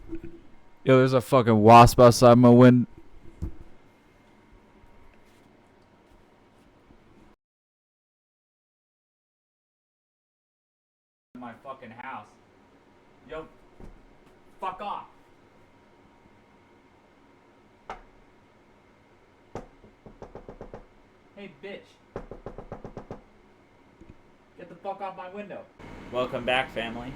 Yo, there's a fucking wasp outside my window. My fucking house. Yo, fuck off. Hey, bitch. Get the fuck off my window. Welcome back, family.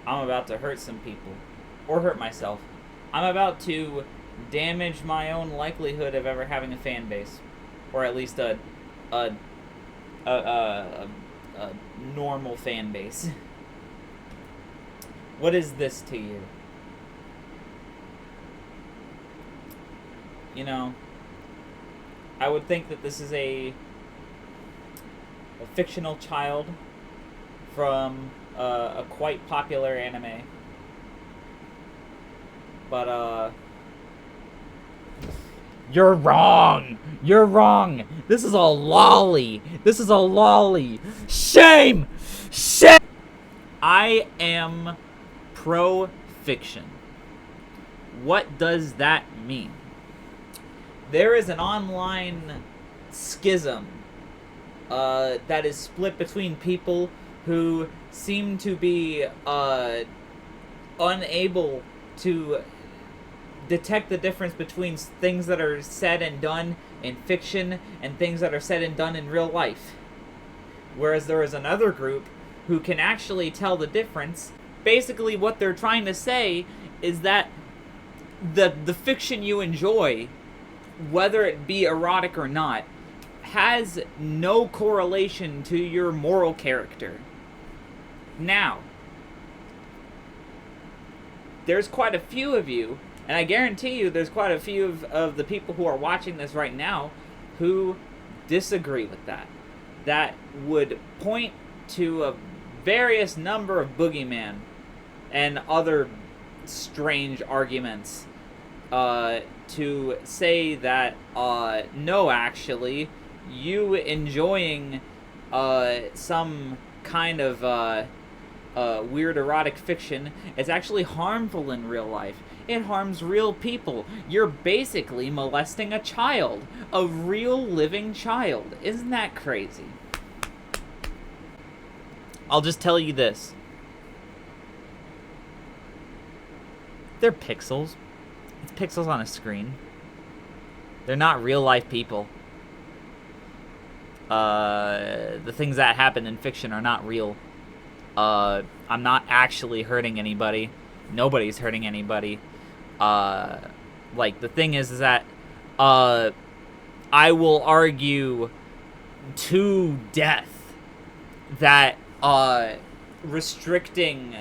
I'm about to hurt some people. Or hurt myself. I'm about to damage my own likelihood of ever having a fan base. Or at least a normal fan base. What is this to you? You know, I would think that this is a fictional child from a quite popular anime. But, you're wrong! You're wrong! This is a lolly! This is a lolly! Shame! Shame! I am pro-fiction. What does that mean? There is an online schism that is split between people who seem to be unable to detect the difference between things that are said and done in fiction and things that are said and done in real life. Whereas there is another group who can actually tell the difference. Basically what they're trying to say is that the fiction you enjoy, whether it be erotic or not, has no correlation to your moral character. Now, there's quite a few of you, and I guarantee you there's quite a few of the people who are watching this right now who disagree with that. That would point to a various number of boogeyman and other strange arguments to say that, no, actually, you enjoying some kind of weird erotic fiction is actually harmful in real life. It harms real people. You're basically molesting a child. A real living child. Isn't that crazy? I'll just tell you this. They're pixels. It's pixels on a screen. They're not real life people. The things that happen in fiction are not real. I'm not actually hurting anybody. Nobody's hurting anybody. Like, the thing is that, I will argue to death that, restricting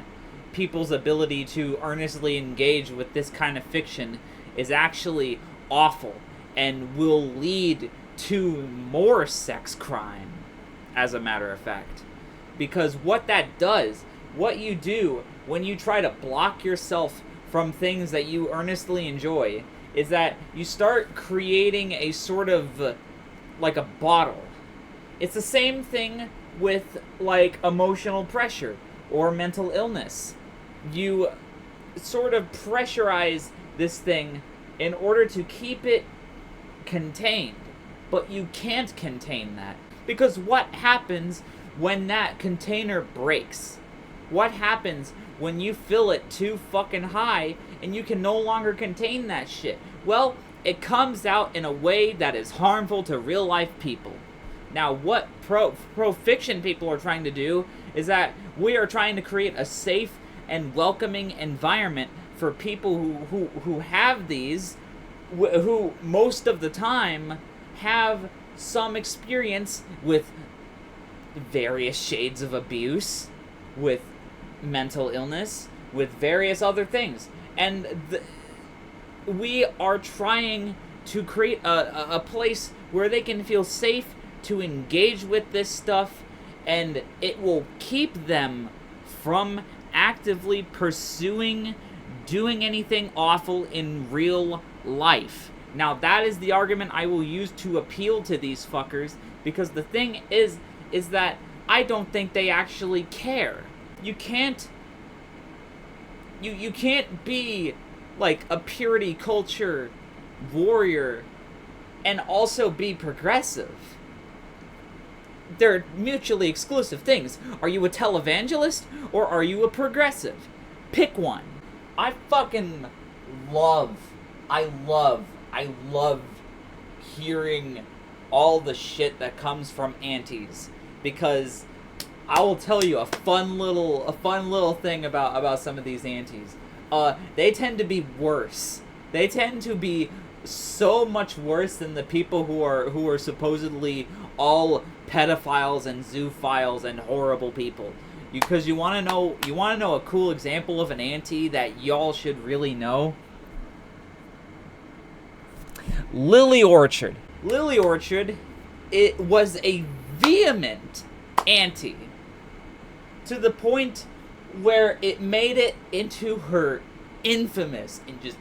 people's ability to earnestly engage with this kind of fiction is actually awful and will lead to more sex crime, as a matter of fact. Because what that does, what you do when you try to block yourself from things that you earnestly enjoy, is that you start creating a sort of, like a bottle. It's the same thing with, like, emotional pressure or mental illness. You sort of pressurize this thing in order to keep it contained, but you can't contain that. Because what happens when that container breaks? What happens when you fill it too fucking high and you can no longer contain that shit? Well, it comes out in a way that is harmful to real life people. Now, what pro-fiction people are trying to do is that we are trying to create a safe and welcoming environment for people who have these, who most of the time have some experience with various shades of abuse, with mental illness, with various other things. And we are trying to create a place where they can feel safe to engage with this stuff, and it will keep them from actively pursuing doing anything awful in real life. Now, that is the argument I will use to appeal to these fuckers, because the thing is that I don't think they actually care. You can't you can't be like a purity culture warrior and also be progressive. They're mutually exclusive things. Are you a televangelist or are you a progressive? Pick one. I fucking love hearing all the shit that comes from antis, because I will tell you a fun little thing about some of these antis. They tend to be worse. They tend to be so much worse than the people who are supposedly all pedophiles and zoophiles and horrible people. Because you want to know a cool example of an anti that y'all should really know? Lily Orchard. Lily Orchard, it was a vehement anti, to the point where it made it into her infamous and just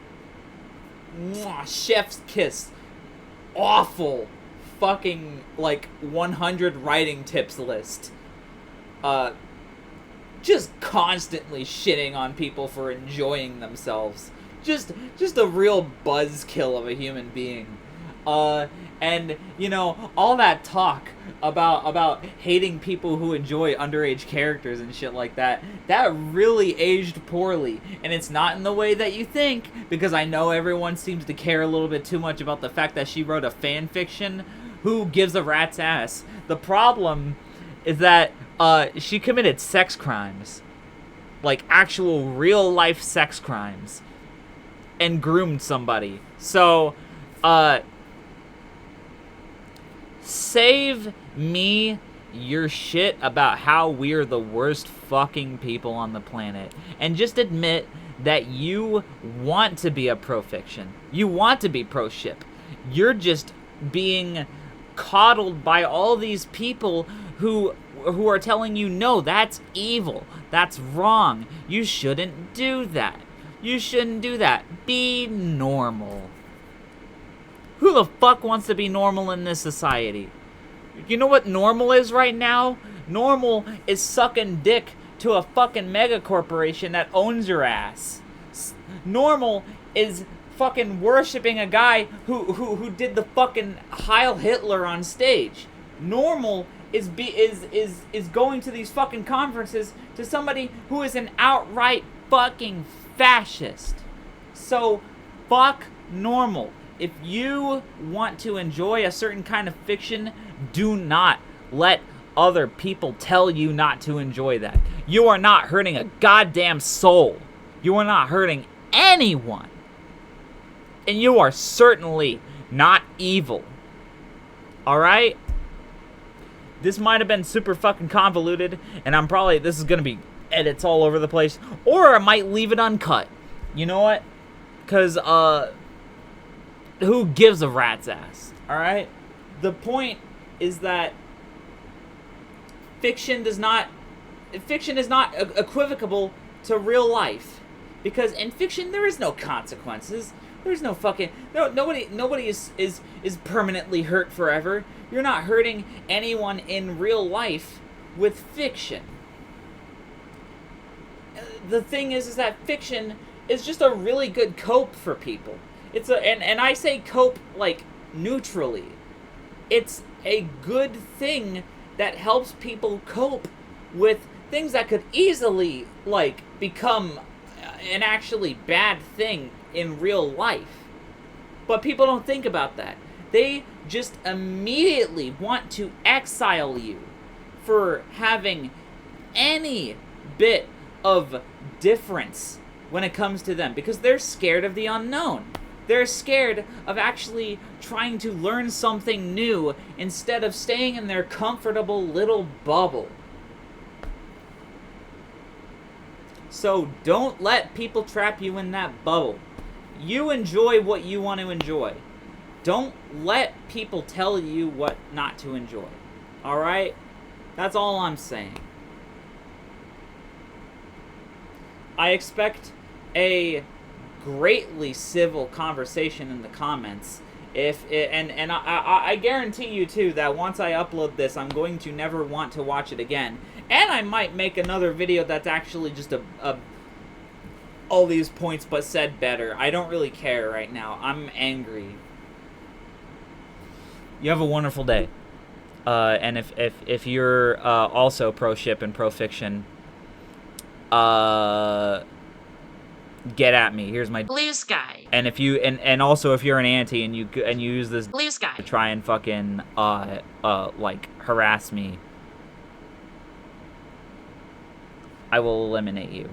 chef's kiss awful fucking like 100 writing tips list. Just constantly shitting on people for enjoying themselves. Just a real buzzkill of a human being. And you know, all that talk about hating people who enjoy underage characters and shit like that, that really aged poorly. And it's not in the way that you think, because I know everyone seems to care a little bit too much about the fact that she wrote a fan fiction. Who gives a rat's ass? The problem is that she committed sex crimes, like actual real life sex crimes, and groomed somebody. So save me your shit about how we're the worst fucking people on the planet, and just admit that you want to be a pro-fiction. You want to be pro-ship. You're just being coddled by all these people who are telling you, no, that's evil, that's wrong, you shouldn't do that, you shouldn't do that, be normal. Who the fuck wants to be normal in this society? You know what normal is right now? Normal is sucking dick to a fucking mega corporation that owns your ass. Normal is fucking worshipping a guy who did the fucking Heil Hitler on stage. Normal is going to these fucking conferences to somebody who is an outright fucking fascist. So fuck normal. If you want to enjoy a certain kind of fiction, do not let other people tell you not to enjoy that. You are not hurting a goddamn soul. You are not hurting anyone. And you are certainly not evil. Alright? This might have been super fucking convoluted, and this is gonna be edits all over the place. Or I might leave it uncut. You know what? Because, who gives a rat's ass? Alright? The point is that fiction is not equivocable to real life. Because in fiction, there is no consequences. There's no fucking... Nobody is permanently hurt forever. You're not hurting anyone in real life with fiction. The thing is that fiction is just a really good cope for people. And I say cope, like, neutrally. It's a good thing that helps people cope with things that could easily, like, become an actually bad thing in real life. But people don't think about that. They just immediately want to exile you for having any bit of difference when it comes to them, because they're scared of the unknown. They're scared of actually trying to learn something new instead of staying in their comfortable little bubble. So don't let people trap you in that bubble. You enjoy what you want to enjoy. Don't let people tell you what not to enjoy. Alright? That's all I'm saying. I expect a greatly civil conversation in the comments. I guarantee you too that once I upload this, I'm going to never want to watch it again. And I might make another video that's actually just all these points but said better. I don't really care right now. I'm angry. You have a wonderful day. And if you're also pro-ship and pro-fiction, get at me. Here's my blue sky. And if you and also if you're an anti and you use this blue sky to try and fucking like harass me, I will eliminate you.